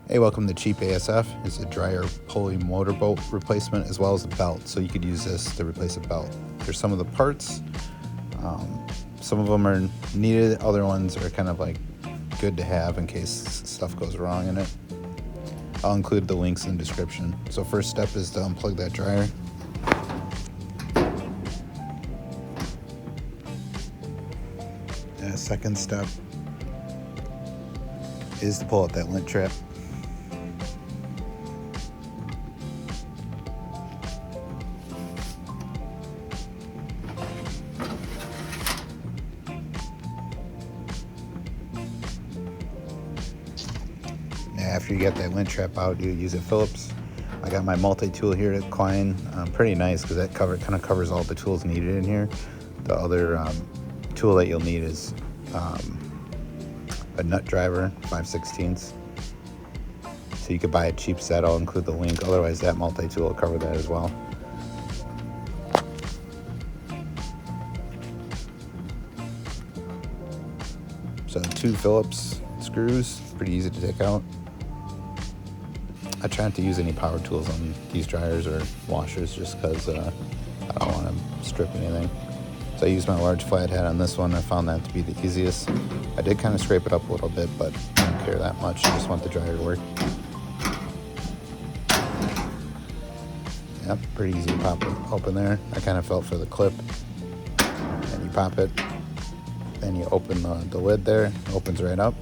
Hey, welcome to Cheap ASF. It's a dryer pulley motorboat replacement as well as a belt. So you could use this to replace a belt. There's some of the parts. Some of them are needed. Other ones are kind of like good to have in case stuff goes wrong in it. I'll include the links in the description. So first step is to unplug that dryer. And second step is to pull out that lint trap. After you get that lint trap out, you use a Phillips. I got my multi-tool here at Klein. Pretty nice because that kind of covers all the tools needed in here. The other tool that you'll need is a nut driver, 5/16. So you could buy a cheap set. I'll include the link. Otherwise, that multi-tool will cover that as well. So 2 Phillips screws, pretty easy to take out. I try not to use any power tools on these dryers or washers just because I don't want to strip anything. So I used my large flathead on this one. I found that to be the easiest. I did kind of scrape it up a little bit, but I don't care that much. I just want the dryer to work. Yep, pretty easy to pop it open there. I kind of felt for the clip. And you pop it, then you open the lid there. It opens right up.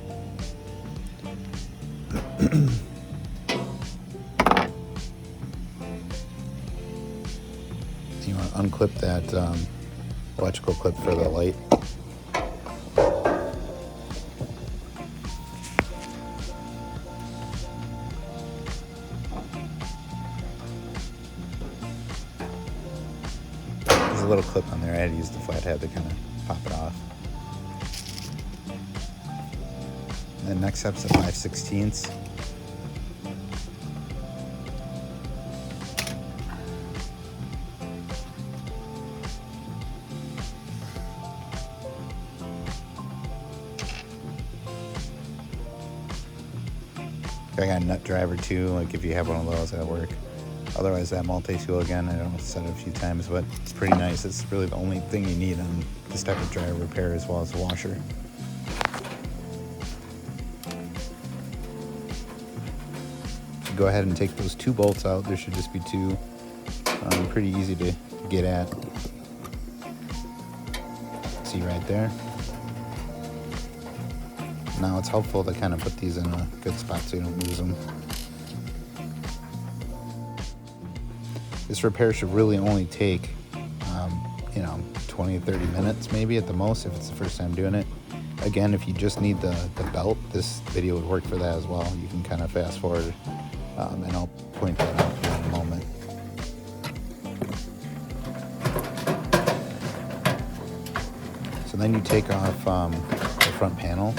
You want to unclip that electrical clip for the light. There's a little clip on there. I had to use the flathead to kind of pop it off. And then next step's a 5/16. I got a nut driver too, like if you have one of those, that'll work. Otherwise, that multi-tool again, I don't know, said it a few times, but it's pretty nice. It's really the only thing you need on this type of dryer repair as well as the washer. So go ahead and take those 2 bolts out. There should just be 2. Pretty easy to get at. See right there. Now it's helpful to kind of put these in a good spot so you don't lose them. This repair should really only take, 20-30 minutes maybe at the most if it's the first time doing it. Again, if you just need the belt, this video would work for that as well. You can kind of fast forward, and I'll point that out for you in a moment. So then you take off the front panel.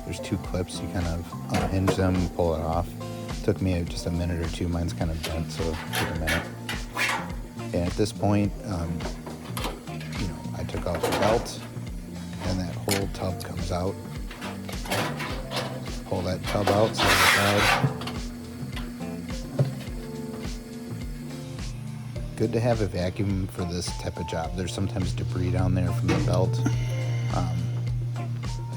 There's 2 clips. You kind of unhinge them, pull it off. Took me just a minute or 2. Mine's kind of bent, so it took a minute. And at this point, I took off the belt, and that whole tub comes out. Pull that tub out, side to side. Good to have a vacuum for this type of job. There's sometimes debris down there from the belt.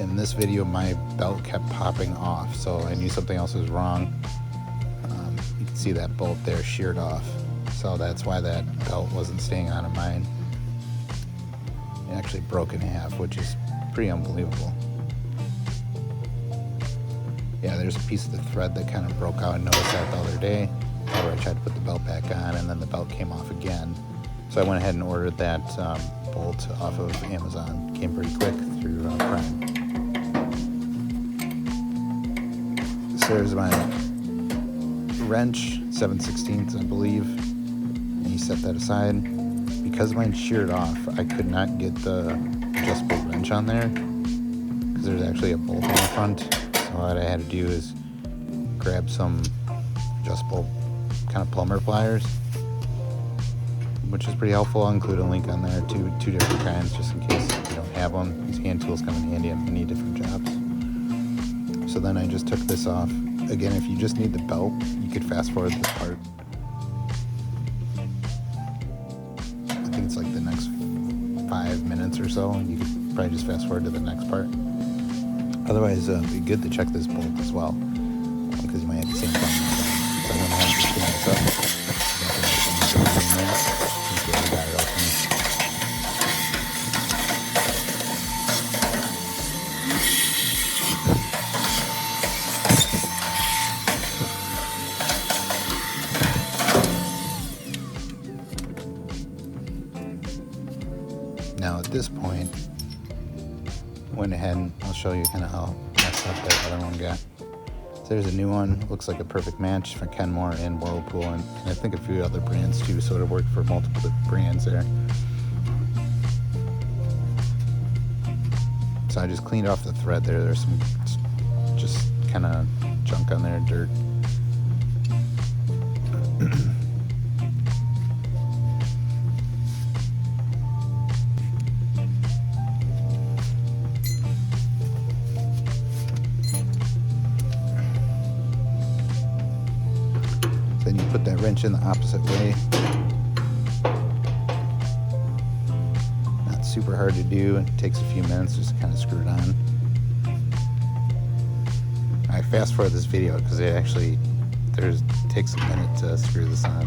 In this video, my belt kept popping off, so I knew something else was wrong. You can see that bolt there sheared off, so that's why that belt wasn't staying on of mine. It actually broke in half, which is pretty unbelievable. Yeah, there's a piece of the thread that kind of broke out. I noticed that the other day, where I tried to put the belt back on, and then the belt came off again. So I went ahead and ordered that bolt off of Amazon. Came pretty quick through Prime. There's my wrench, 7/16, I believe, and you set that aside. Because mine's sheared off, I could not get the adjustable wrench on there because there's actually a bolt on the front. So what I had to do is grab some adjustable kind of plumber pliers, which is pretty helpful. I'll include a link on there, two different kinds, just in case you don't have one. These hand tools come in handy on many different jobs. So then I just took this off. Again, if you just need the belt, you could fast forward this part. I think it's like the next 5 minutes or so. You could probably just fast forward to the next part. Otherwise, it'd be good to check this bolt as well, because you might have the same problem. So I'm going to have to clean this up. Now at this point, went ahead and I'll show you kind of how messed up that other one got. So there's a new one, looks like a perfect match for Kenmore and Whirlpool, and I think a few other brands too, so it worked for multiple brands there. So I just cleaned off the thread there. There's some just kind of junk on there, dirt. Then you put that wrench in the opposite way. Not super hard to do. It takes a few minutes just to kind of screw it on. I fast forward this video because it actually takes a minute to screw this on.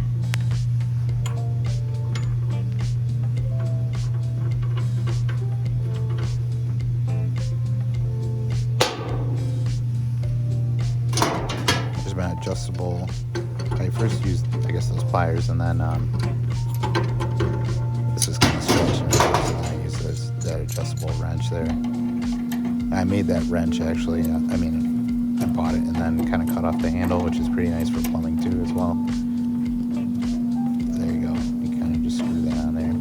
There's my adjustable. I first used, I guess, those pliers, and then this is kind of stretching, so I used that adjustable wrench there. I made that wrench actually. I bought it and then kind of cut off the handle, which is pretty nice for plumbing too as well. There you go. You kind of just screw that on there.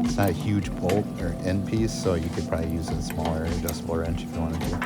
It's not a huge bolt or end piece, so you could probably use a smaller adjustable wrench if you wanted to.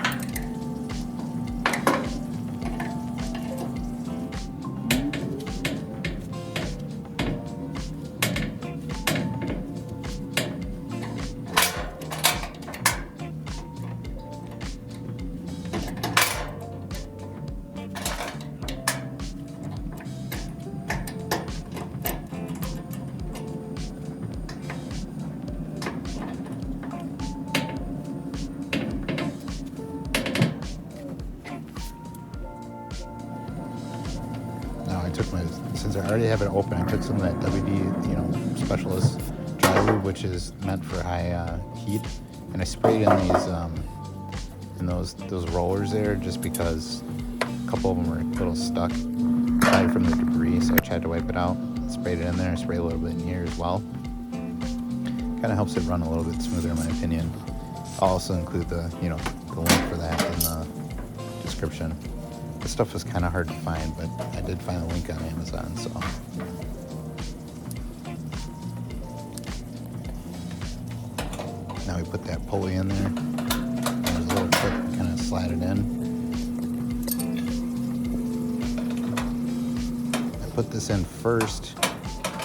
Since I already have it open, I took some of that WD, Specialist dry lube, which is meant for high heat, and I sprayed in these, in those rollers there, just because a couple of them were a little stuck, probably from the debris, so I tried to wipe it out. Sprayed it in there, sprayed a little bit in here as well. Kind of helps it run a little bit smoother, in my opinion. I'll also include the link for that in the description. This stuff was kind of hard to find, but I did find a link on Amazon, so. Now we put that pulley in there. There's a little clip, kind of slide it in. I put this in first,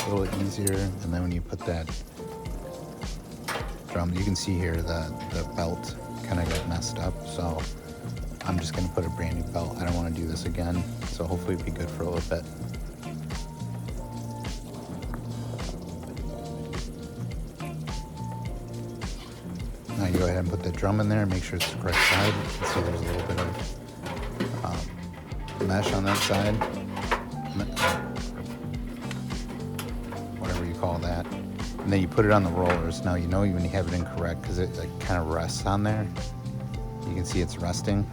a little easier, and then when you put that drum, you can see here the belt kind of got messed up, so I'm just going to put a brand new belt. I don't want to do this again, so hopefully it'll be good for a little bit. Now you go ahead and put the drum in there and make sure it's the correct side. You can see there's a little bit of mesh on that side. Whatever you call that. And then you put it on the rollers. Now you know when you have it incorrect because it kind of rests on there. You can see it's resting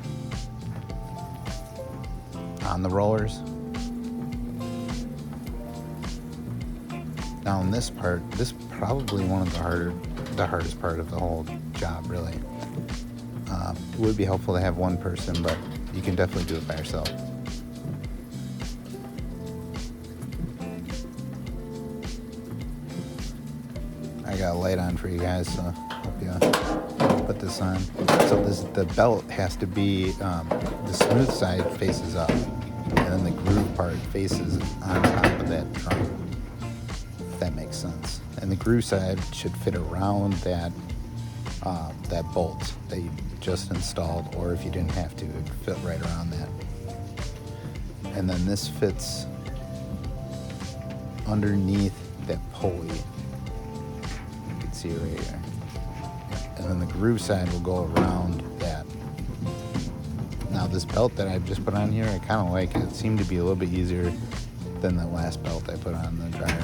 on the rollers. Now in this part, this is probably one of the hardest part of the whole job, really. It would be helpful to have one person, but you can definitely do it by yourself. I got a light on for you guys, so hope you put this on. So the belt has to be, the smooth side faces up, and then the groove part faces on top of that drum, if that makes sense. And the groove side should fit around that that bolt that you just installed, or if you didn't have to, it would fit right around that. And then this fits underneath that pulley. You can see it right here. And then the groove side will go around that. Now this belt that I just put on here, I kind of like it. It seemed to be a little bit easier than the last belt I put on the dryer.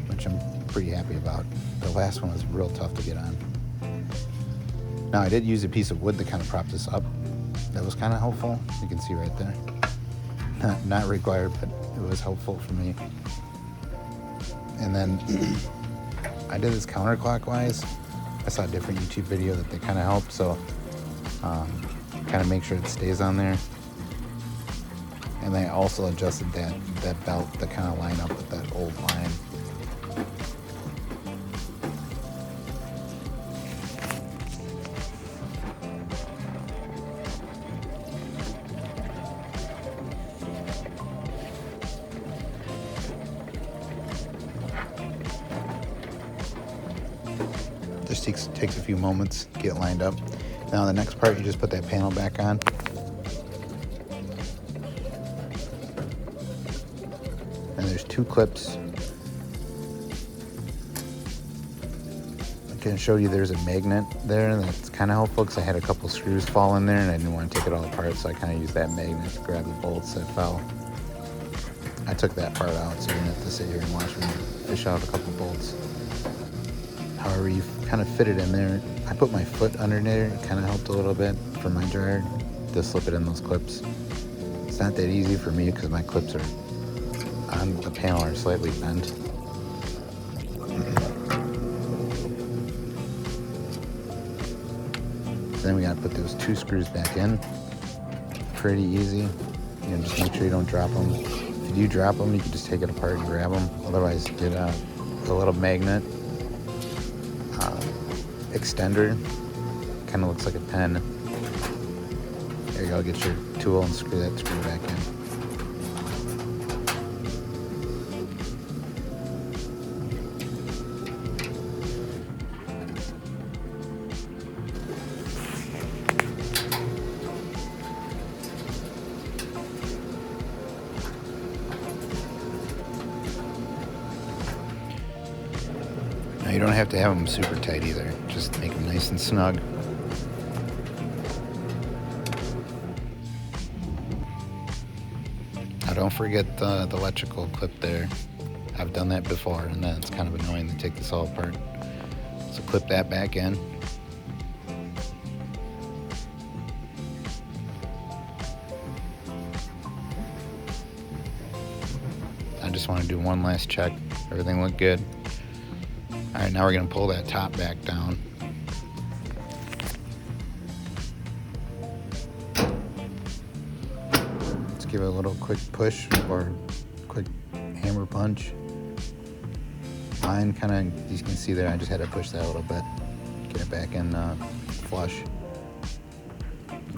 Which I'm pretty happy about. The last one was real tough to get on. Now I did use a piece of wood to kind of prop this up. That was kind of helpful. You can see right there. Not required, but it was helpful for me. And then I did this counterclockwise. I saw a different YouTube video that they kind of help, so kind of make sure it stays on there. And I also adjusted that belt to kind of line up with that old line. Just takes a few moments to get lined up. Now the next part, you just put that panel back on. And there's 2 clips. I can show you there's a magnet there, and that's kind of helpful because I had a couple screws fall in there and I didn't want to take it all apart, so I kind of used that magnet to grab the bolts that fell. I took that part out so you didn't have to sit here and watch me fish out a couple bolts. However, you kind of fit it in there. I put my foot under there. It kind of helped a little bit for my dryer to slip it in those clips. It's not that easy for me because my clips are on the panel are slightly bent. Then we got to put those 2 screws back in. Pretty easy. You know, just make sure you don't drop them. If you do drop them, you can just take it apart and grab them. Otherwise, get a little magnet extender. Kind of looks like a pen. There you go. Get your tool and screw that screw back in. Now you don't have to have them super tight either. Just make them nice and snug. Now don't forget the electrical clip there. I've done that before, and then it's kind of annoying to take this all apart. So clip that back in. I just want to do one last check. Everything looked good. All right, now we're gonna pull that top back down. Let's give it a little quick push or quick hammer punch. Mine kind of, you can see there, I just had to push that a little bit, get it back in flush.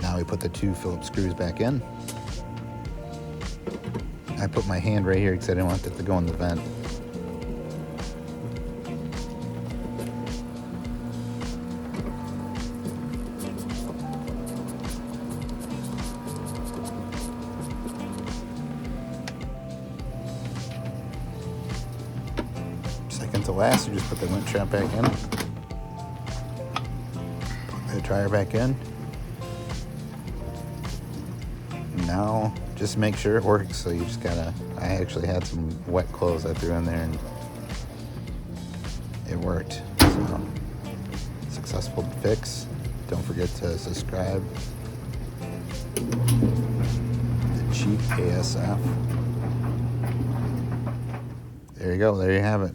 Now we put the 2 Phillips screws back in. I put my hand right here because I didn't want it to go in the vent. Second to last, you just put the winch trap back in. Put the dryer back in. Now, just make sure it works. So you just gotta, I actually had some wet clothes I threw in there and it worked. So, successful fix. Don't forget to subscribe. The Cheap ASF. There you go, there you have it.